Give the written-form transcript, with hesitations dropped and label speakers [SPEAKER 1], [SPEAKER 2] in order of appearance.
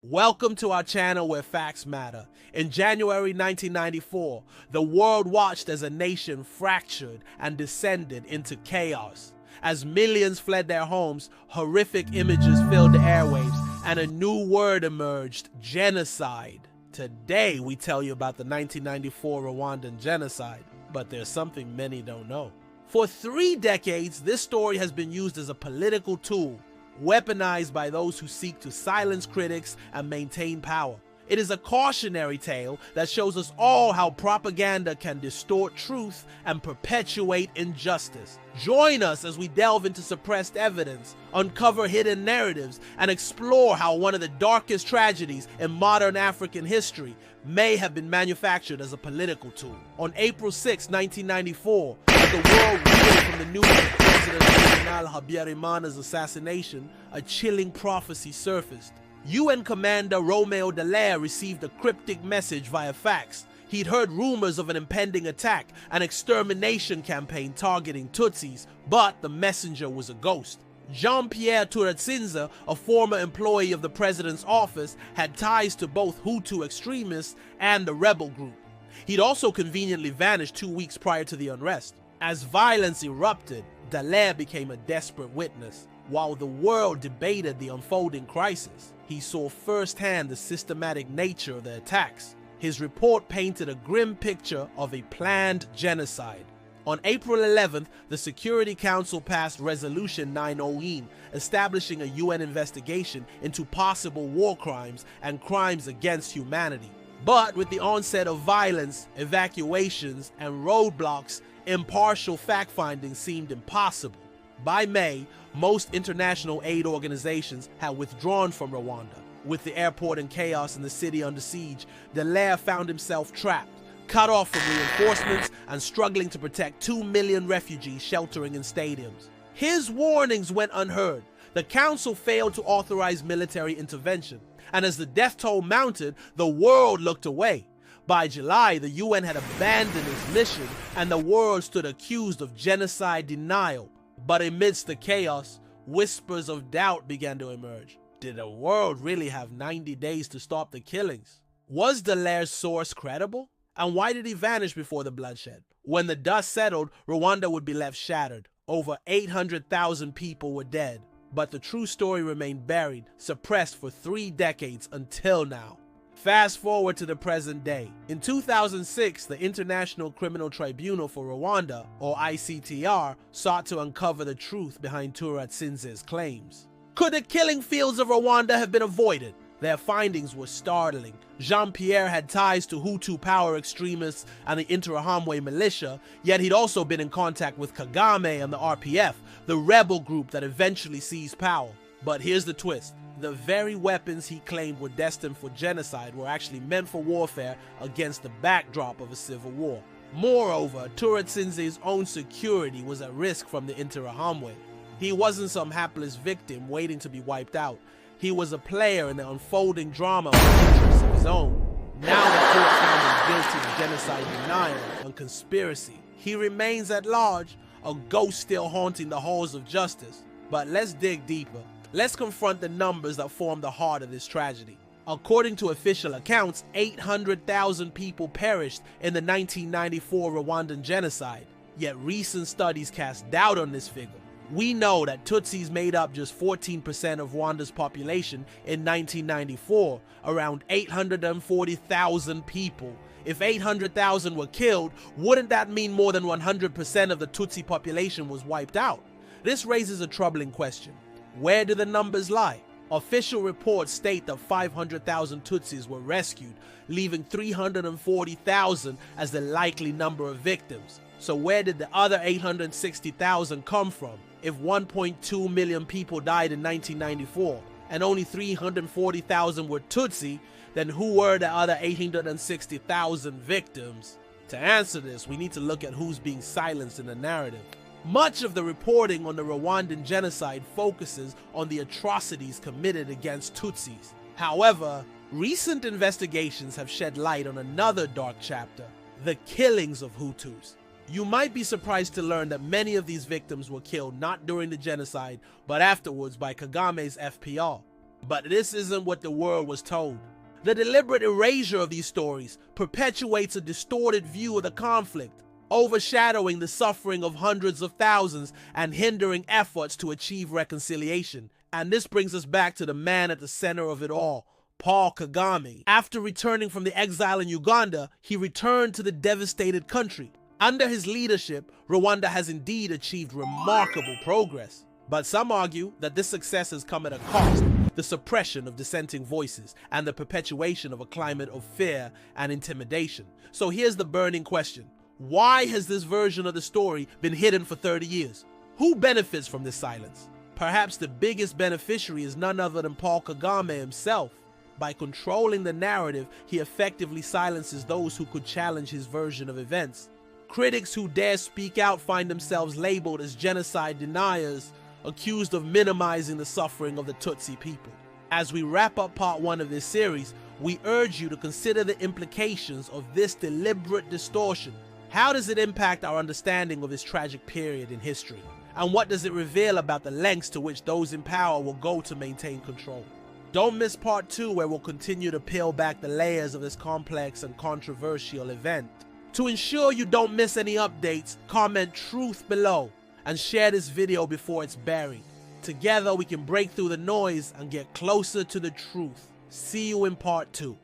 [SPEAKER 1] Welcome to our channel where facts matter. In January 1994, the world watched as a nation fractured and descended into chaos. As millions fled their homes, horrific images filled the airwaves, and a new word emerged: genocide. Today, we tell you about the 1994 Rwandan Genocide, but there's something many don't know. For 3 decades, this story has been used as a political tool, weaponized by those who seek to silence critics and maintain power. It is a cautionary tale that shows us all how propaganda can distort truth and perpetuate injustice. Join us as we delve into suppressed evidence, uncover hidden narratives, and explore how one of the darkest tragedies in modern African history may have been manufactured as a political tool. On April 6, 1994, as the world reeled from the news of President Habyarimana's assassination, a chilling prophecy surfaced. UN Commander Roméo Dallaire received a cryptic message via fax. He'd heard rumors of an impending attack, an extermination campaign targeting Tutsis, but the messenger was a ghost. Jean Pierre Turatsinze, a former employee of the president's office, had ties to both Hutu extremists and the rebel group. He'd also conveniently vanished 2 weeks prior to the unrest. As violence erupted, Dallaire became a desperate witness. While the world debated the unfolding crisis, he saw firsthand the systematic nature of the attacks. His report painted a grim picture of a planned genocide. On April 11th, the Security Council passed Resolution 901, establishing a UN investigation into possible war crimes and crimes against humanity. But with the onset of violence, evacuations, and roadblocks, impartial fact-finding seemed impossible. By May, most international aid organizations had withdrawn from Rwanda. With the airport in chaos and the city under siege, Dallaire found himself trapped, cut off from reinforcements, and struggling to protect 2 million refugees sheltering in stadiums. His warnings went unheard. The council failed to authorize military intervention, and as the death toll mounted, the world looked away. By July, the UN had abandoned its mission, and the world stood accused of genocide denial. But amidst the chaos, whispers of doubt began to emerge. Did the world really have 90 days to stop the killings? Was Dallaire's source credible? And why did he vanish before the bloodshed? When the dust settled, Rwanda would be left shattered. Over 800,000 people were dead. But the true story remained buried, suppressed for 3 decades until now. Fast forward to the present day. In 2006, the International Criminal Tribunal for Rwanda, or ICTR, sought to uncover the truth behind Turatsinze's claims. Could the killing fields of Rwanda have been avoided? Their findings were startling. Jean Pierre had ties to Hutu power extremists and the Interahamwe militia, yet he'd also been in contact with Kagame and the RPF, the rebel group that eventually seized power. But here's the twist. The very weapons he claimed were destined for genocide were actually meant for warfare against the backdrop of a civil war. Moreover, Turatsinze's own security was at risk from the Interahamwe. He wasn't some hapless victim waiting to be wiped out. He was a player in the unfolding drama with interests of his own. Now the court found him guilty of genocide denial and conspiracy. He remains at large, a ghost still haunting the halls of justice. But let's dig deeper. Let's confront the numbers that form the heart of this tragedy. According to official accounts, 800,000 people perished in the 1994 Rwandan genocide. Yet recent studies cast doubt on this figure. We know that Tutsis made up just 14% of Rwanda's population in 1994, around 840,000 people. If 800,000 were killed, wouldn't that mean more than 100% of the Tutsi population was wiped out? This raises a troubling question. Where do the numbers lie? Official reports state that 500,000 Tutsis were rescued, leaving 340,000 as the likely number of victims. So where did the other 860,000 come from? If 1.2 million people died in 1994 and only 340,000 were Tutsi, then who were the other 860,000 victims? To answer this, we need to look at who's being silenced in the narrative. Much of the reporting on the Rwandan genocide focuses on the atrocities committed against Tutsis. However, recent investigations have shed light on another dark chapter, the killings of Hutus. You might be surprised to learn that many of these victims were killed not during the genocide, but afterwards by Kagame's FPR. But this isn't what the world was told. The deliberate erasure of these stories perpetuates a distorted view of the conflict, overshadowing the suffering of hundreds of thousands and hindering efforts to achieve reconciliation. And this brings us back to the man at the center of it all, Paul Kagame. After returning from the exile in Uganda, he returned to the devastated country. Under his leadership, Rwanda has indeed achieved remarkable progress. But some argue that this success has come at a cost: the suppression of dissenting voices and the perpetuation of a climate of fear and intimidation. So here's the burning question. Why has this version of the story been hidden for 30 years? Who benefits from this silence? Perhaps the biggest beneficiary is none other than Paul Kagame himself. By controlling the narrative, he effectively silences those who could challenge his version of events. Critics who dare speak out find themselves labeled as genocide deniers, accused of minimizing the suffering of the Tutsi people. As we wrap up part 1 of this series, we urge you to consider the implications of this deliberate distortion. How does it impact our understanding of this tragic period in history? And what does it reveal about the lengths to which those in power will go to maintain control? Don't miss part 2, where we'll continue to peel back the layers of this complex and controversial event. To ensure you don't miss any updates, comment truth below and share this video before it's buried. Together we can break through the noise and get closer to the truth. See you in part 2.